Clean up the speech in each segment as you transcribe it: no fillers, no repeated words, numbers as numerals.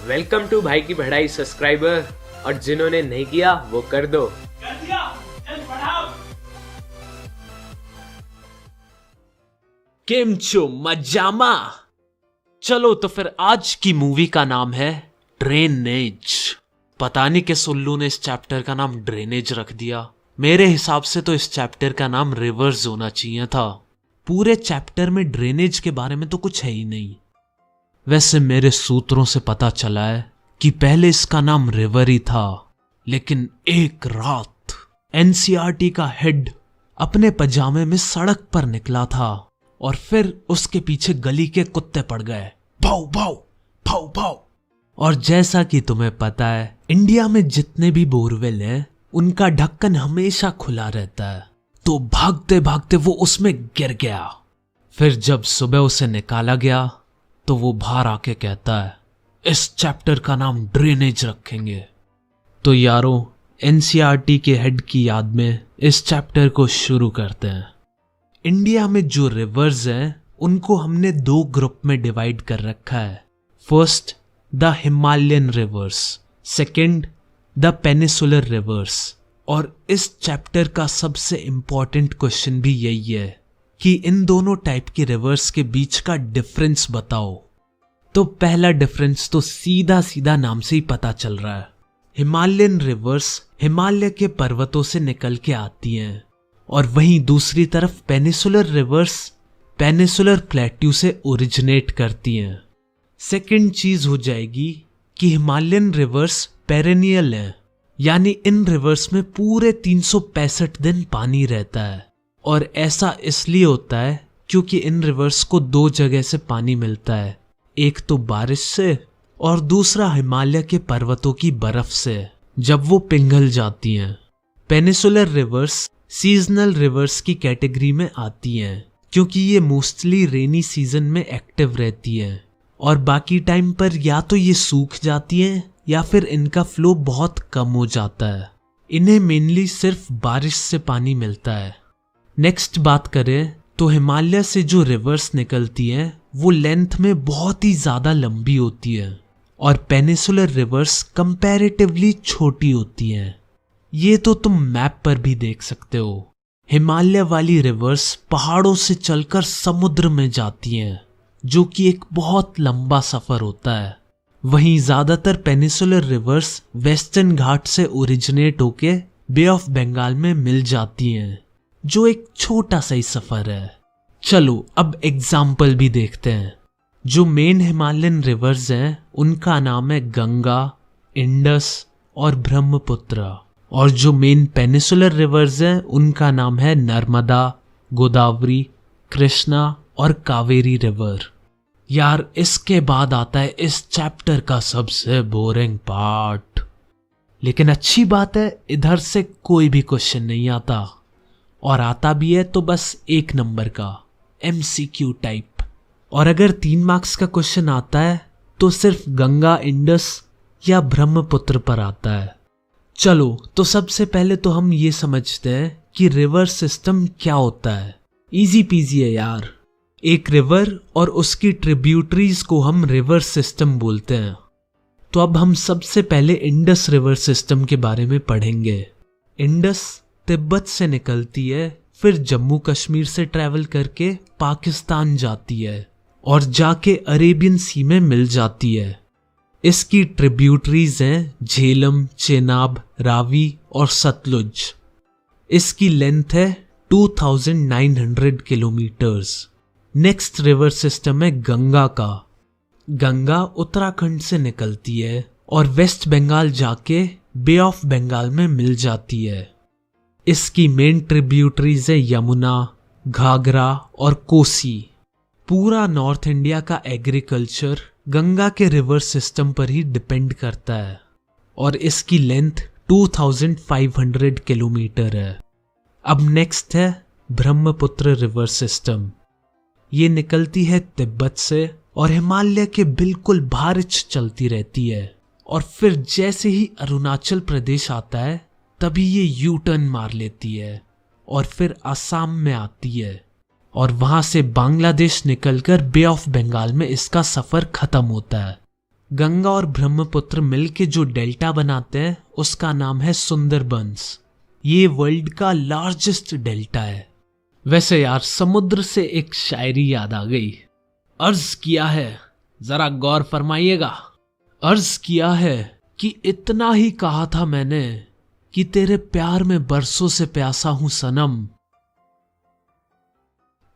Welcome to भाई की बढ़ाई सब्सक्राइबर, और जिन्होंने नहीं किया वो कर दो। कर दिया, चल बढ़ाओ। केम छो मजामा। चलो तो फिर आज की मूवी का नाम है ड्रेनेज। पता नहीं किस उल्लू ने इस चैप्टर का नाम ड्रेनेज रख दिया। मेरे हिसाब से तो इस चैप्टर का नाम रिवर्स होना चाहिए था। पूरे चैप्टर में ड्रेनेज के बारे में तो कुछ है ही नहीं। वैसे मेरे सूत्रों से पता चला है कि पहले इसका नाम रिवर ही था, लेकिन एक रात एनसीईआरटी का हेड अपने पजामे में सड़क पर निकला था और फिर उसके पीछे गली के कुत्ते पड़ गए, भाव भाव भाव भाव। और जैसा कि तुम्हें पता है, इंडिया में जितने भी बोरवेल हैं उनका ढक्कन हमेशा खुला रहता है, तो भागते भागते वो उसमें गिर गया। फिर जब सुबह उसे निकाला गया तो वो बाहर आके कहता है इस चैप्टर का नाम ड्रेनेज रखेंगे। तो यारों, एनसीईआरटी के हेड की याद में इस चैप्टर को शुरू करते हैं। इंडिया में जो रिवर्स हैं उनको हमने दो ग्रुप में डिवाइड कर रखा है। First the Himalayan reverse, second the peninsular reverse. और इस चैप्टर का सबसे इंपॉर्टेंट क्वेश्चन भी यही है कि इन दोनों टाइप के रिवर्स के बीच का डिफरेंस बताओ। तो पहला डिफरेंस तो सीधा सीधा नाम से ही पता चल रहा है। हिमालयन रिवर्स हिमालय के पर्वतों से निकल के आती हैं, और वहीं दूसरी तरफ पेनिसुलर रिवर्स पेनिसुलर प्लेट्यू से ओरिजिनेट करती हैं। सेकंड चीज हो जाएगी कि हिमालयन रिवर्स पेरेनियल है, यानी इन रिवर्स में पूरे 365 दिन पानी रहता है। और ऐसा इसलिए होता है क्योंकि इन रिवर्स को दो जगह से पानी मिलता है, एक तो बारिश से और दूसरा हिमालय के पर्वतों की बर्फ से जब वो पिघल जाती हैं। पेनिसुलर रिवर्स सीजनल रिवर्स की कैटेगरी में आती हैं क्योंकि ये मोस्टली रेनी सीजन में एक्टिव रहती हैं, और बाकी टाइम पर या तो ये सूख जाती हैं या फिर इनका फ्लो बहुत कम हो जाता है। इन्हें मेनली सिर्फ बारिश से पानी मिलता है। नेक्स्ट बात करें तो हिमालय से जो रिवर्स निकलती हैं वो लेंथ में बहुत ही ज्यादा लंबी होती है, और पेनिसुलर रिवर्स कंपैरेटिवली छोटी होती हैं। ये तो तुम मैप पर भी देख सकते हो। हिमालय वाली रिवर्स पहाड़ों से चलकर समुद्र में जाती हैं, जो कि एक बहुत लंबा सफर होता है। वहीं ज्यादातर पेनिसुलर रिवर्स वेस्टर्न घाट से ओरिजिनेट होके बे ऑफ बंगाल में मिल जाती हैं, जो एक छोटा सा ही सफर है। चलो अब एग्जाम्पल भी देखते हैं। जो मेन हिमालयन रिवर्स हैं उनका नाम है गंगा, इंडस और ब्रह्मपुत्र, और जो मेन पेनिसुलर रिवर्स हैं उनका नाम है नर्मदा, गोदावरी, कृष्णा और कावेरी रिवर। यार, इसके बाद आता है इस चैप्टर का सबसे बोरिंग पार्ट। लेकिन अच्छी बात है, इधर से कोई भी क्वेश्चन नहीं आता, और आता भी है तो बस 1 नंबर का MCQ टाइप। और अगर 3 मार्क्स का क्वेश्चन आता है तो सिर्फ गंगा, इंडस या ब्रह्मपुत्र पर आता है। चलो तो सबसे पहले तो हम ये समझते हैं कि रिवर सिस्टम क्या होता है। इजी पीजी है यार। एक रिवर और उसकी ट्रिब्यूटरीज को हम रिवर सिस्टम बोलते हैं। तो अब हम सबसे पहले इंडस रिवर सिस्टम के बारे में पढ़ेंगे। इंडस तिब्बत से निकलती है, फिर जम्मू कश्मीर से ट्रैवल करके पाकिस्तान जाती है और जाके अरेबियन सी में मिल जाती है। इसकी ट्रिब्यूटरीज हैं झेलम, चेनाब, रावी और सतलुज। इसकी लेंथ है 2900 किलोमीटर्स। नेक्स्ट रिवर सिस्टम है गंगा का। गंगा उत्तराखंड से निकलती है और वेस्ट बंगाल जाके बे ऑफ बंगाल में मिल जाती है। इसकी मेन ट्रिब्यूटरीज है यमुना, घाघरा और कोसी। पूरा नॉर्थ इंडिया का एग्रीकल्चर गंगा के रिवर सिस्टम पर ही डिपेंड करता है, और इसकी लेंथ 2500 किलोमीटर है। अब नेक्स्ट है ब्रह्मपुत्र रिवर सिस्टम। ये निकलती है तिब्बत से और हिमालय के बिल्कुल बाहर चलती रहती है, और फिर जैसे ही अरुणाचल प्रदेश आता है तभी ये यू टर्न मार लेती है और फिर असम में आती है। और वहां से बांग्लादेश निकलकर बे ऑफ बंगाल में इसका सफर खत्म होता है। गंगा और ब्रह्मपुत्र मिलके जो डेल्टा बनाते हैं उसका नाम है सुंदरबंस। ये वर्ल्ड का लार्जेस्ट डेल्टा है। वैसे यार समुद्र से एक शायरी याद आ गई। अर्ज किया है, जरा गौर फरमाइएगा। अर्ज किया है कि इतना ही कहा था मैंने कि तेरे प्यार में बरसों से प्यासा हूं सनम।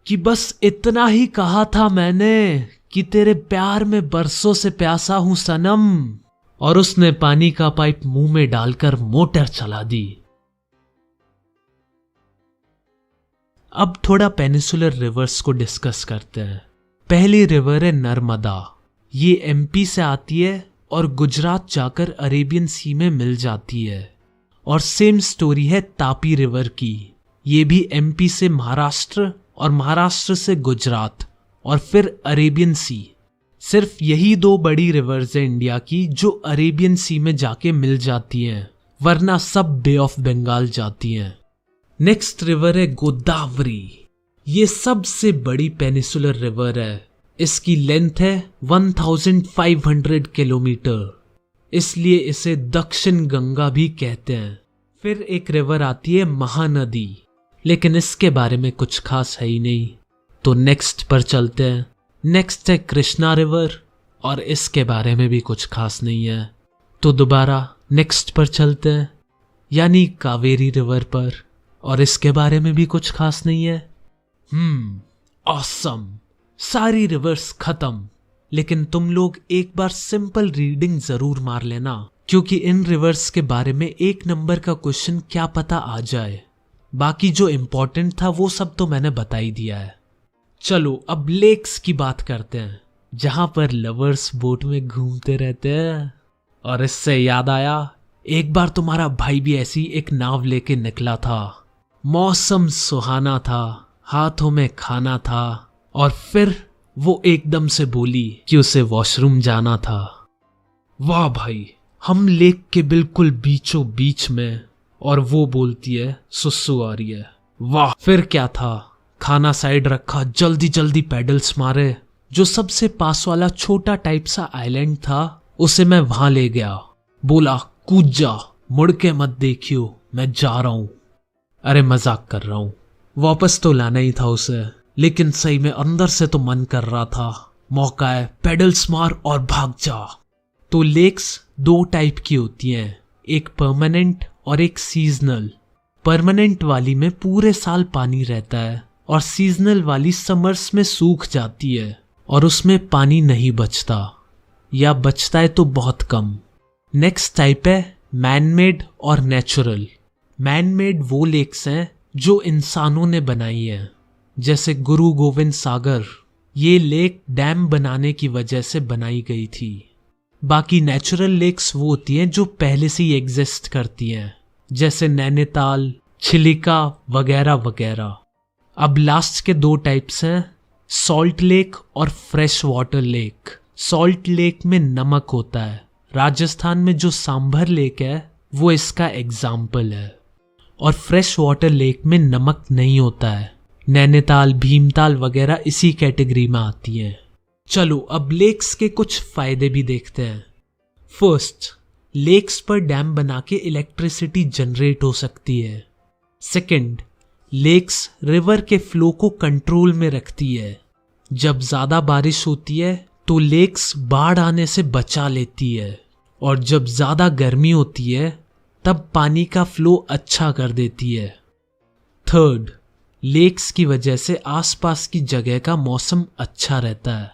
कि बस इतना ही कहा था मैंने कि तेरे प्यार में बरसों से प्यासा हूं सनम। और उसने पानी का पाइप मुंह में डालकर मोटर चला दी। अब थोड़ा पेनिसुलर रिवर्स को डिस्कस करते हैं। पहली रिवर है नर्मदा। ये एमपी से आती है और गुजरात जाकर अरेबियन सी में मिल जाती है। और सेम स्टोरी है तापी रिवर की। ये भी एमपी से महाराष्ट्र और महाराष्ट्र से गुजरात और फिर अरेबियन सी। सिर्फ यही दो बड़ी रिवर्स है इंडिया की जो अरेबियन सी में जाके मिल जाती हैं, वरना सब बे ऑफ बंगाल जाती हैं। नेक्स्ट रिवर है गोदावरी। ये सबसे बड़ी पेनिसुलर रिवर है। इसकी लेंथ है 1500 किलोमीटर, इसलिए इसे दक्षिण गंगा भी कहते हैं। फिर एक रिवर आती है महानदी, लेकिन इसके बारे में कुछ खास है ही नहीं, तो नेक्स्ट पर चलते हैं। नेक्स्ट है कृष्णा रिवर और इसके बारे में भी कुछ खास नहीं है, तो दोबारा नेक्स्ट पर चलते हैं, यानी कावेरी रिवर पर, और इसके बारे में भी कुछ खास नहीं है। ऑसम, सारी रिवर्स खत्म। लेकिन तुम लोग एक बार सिंपल रीडिंग जरूर मार लेना, क्योंकि इन रिवर्स के बारे में 1 नंबर का क्वेश्चन क्या पता आ जाए। बाकी जो इंपॉर्टेंट था वो सब तो मैंने बता ही दिया है। चलो अब लेक्स की बात करते हैं, जहां पर लवर्स बोट में घूमते रहते हैं। और इससे याद आया, एक बार तुम्हारा भाई भी ऐसी एक नाव लेके निकला था। मौसम सुहाना था, हाथों में खाना था, और फिर वो एकदम से बोली कि उसे वॉशरूम जाना था। वाह भाई, हम लेक के बिल्कुल बीचों बीच में, और वो बोलती है सुसु आ रही है। वाह, फिर क्या था, खाना साइड रखा, जल्दी जल्दी पैडल्स मारे। जो सबसे पास वाला छोटा टाइप सा आइलैंड था उसे मैं वहां ले गया। बोला कूद जा, मुड़ के मत देखियो, मैं जा रहा हूं। अरे मजाक कर रहा हूं। वापस तो लाना ही था उसे, लेकिन सही में अंदर से तो मन कर रहा था, मौका है, पेडल्स मार और भाग जा। तो लेक्स 2 टाइप की होती हैं, एक परमानेंट और एक सीजनल। परमानेंट वाली में पूरे साल पानी रहता है, और सीजनल वाली समर्स में सूख जाती है और उसमें पानी नहीं बचता, या बचता है तो बहुत कम। नेक्स्ट टाइप है मैनमेड और नेचुरल। मैनमेड वो लेक्स हैं जो इंसानों ने बनाई हैं, जैसे गुरु गोविंद सागर। ये लेक डैम बनाने की वजह से बनाई गई थी। बाकी नेचुरल लेक्स वो होती हैं जो पहले से ही एग्जिस्ट करती हैं, जैसे नैनीताल, चिलिका वगैरह वगैरह। अब लास्ट के 2 टाइप्स हैं, सॉल्ट लेक और fresh water lake. Salt lake में नमक होता है। राजस्थान में जो सांभर लेक है वो इसका एग्जाम्पल है। और फ्रेश वाटर लेक में नमक नहीं होता है। नैनीताल, भीमताल वगैरह इसी कैटेगरी में आती हैं। चलो अब लेक्स के कुछ फायदे भी देखते हैं। फर्स्ट, लेक्स पर डैम बना के इलेक्ट्रिसिटी जनरेट हो सकती है। सेकंड, लेक्स रिवर के फ्लो को कंट्रोल में रखती है। जब ज्यादा बारिश होती है तो लेक्स बाढ़ आने से बचा लेती है, और जब ज्यादा गर्मी होती है तब पानी का फ्लो अच्छा कर देती है। थर्ड, लेक्स की वजह से आसपास की जगह का मौसम अच्छा रहता है।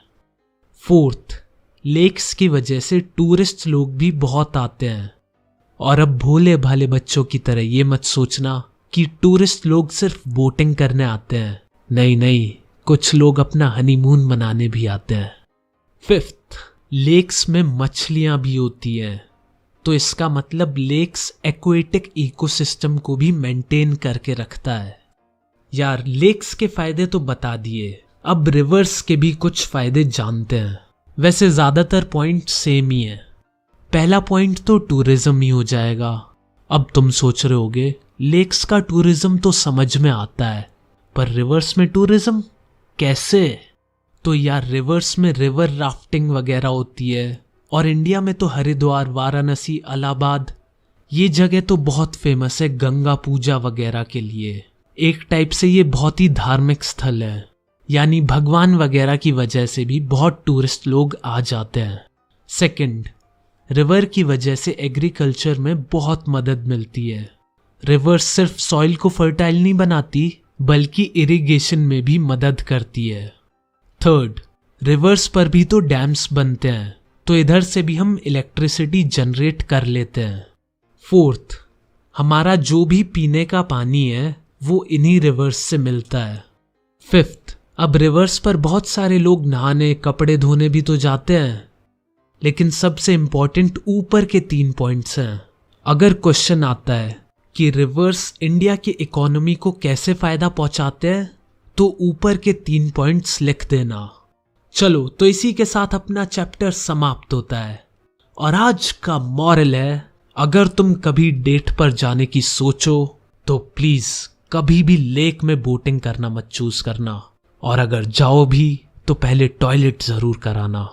फोर्थ, लेक्स की वजह से टूरिस्ट लोग भी बहुत आते हैं। और अब भोले भाले बच्चों की तरह ये मत सोचना कि टूरिस्ट लोग सिर्फ बोटिंग करने आते हैं। नहीं नहीं, कुछ लोग अपना हनीमून मनाने भी आते हैं। फिफ्थ, लेक्स में मछलियां भी होती हैं, तो इसका मतलब लेक्स एक्वेटिक इकोसिस्टम को भी मेंटेन करके रखता है। यार लेक्स के फायदे तो बता दिए, अब रिवर्स के भी कुछ फायदे जानते हैं। वैसे ज्यादातर पॉइंट सेम ही है। पहला पॉइंट तो टूरिज्म ही हो जाएगा। अब तुम सोच रहे होगे लेक्स का टूरिज्म तो समझ में आता है, पर रिवर्स में टूरिज्म कैसे? तो यार रिवर्स में रिवर राफ्टिंग वगैरह होती है, और इंडिया में तो हरिद्वार, वाराणसी, इलाहाबाद ये जगह तो बहुत फेमस है गंगा पूजा वगैरह के लिए। एक टाइप से ये बहुत ही धार्मिक स्थल है, यानी भगवान वगैरह की वजह से भी बहुत टूरिस्ट लोग आ जाते हैं। सेकंड, रिवर की वजह से एग्रीकल्चर में बहुत मदद मिलती है। रिवर्स सिर्फ सॉइल को फर्टाइल नहीं बनाती बल्कि इरिगेशन में भी मदद करती है। थर्ड, रिवर्स पर भी तो डैम्स बनते हैं, तो इधर से भी हम इलेक्ट्रिसिटी जनरेट कर लेते हैं। फोर्थ, हमारा जो भी पीने का पानी है वो इन्हीं रिवर्स से मिलता है। फिफ्थ, अब रिवर्स पर बहुत सारे लोग नहाने, कपड़े धोने भी तो जाते हैं, लेकिन सबसे इंपॉर्टेंट ऊपर के 3 पॉइंट्स हैं। अगर क्वेश्चन आता है कि रिवर्स इंडिया की इकोनॉमी को कैसे फायदा पहुंचाते हैं, तो ऊपर के 3 पॉइंट्स लिख देना। चलो, तो इसी के साथ अपना चैप्टर समाप्त होता है। और आज का मॉरल है, अगर तुम कभी डेट पर जाने की सोचो तो प्लीज कभी भी लेक में बोटिंग करना मत चूज करना, और अगर जाओ भी तो पहले टॉयलेट जरूर कराना।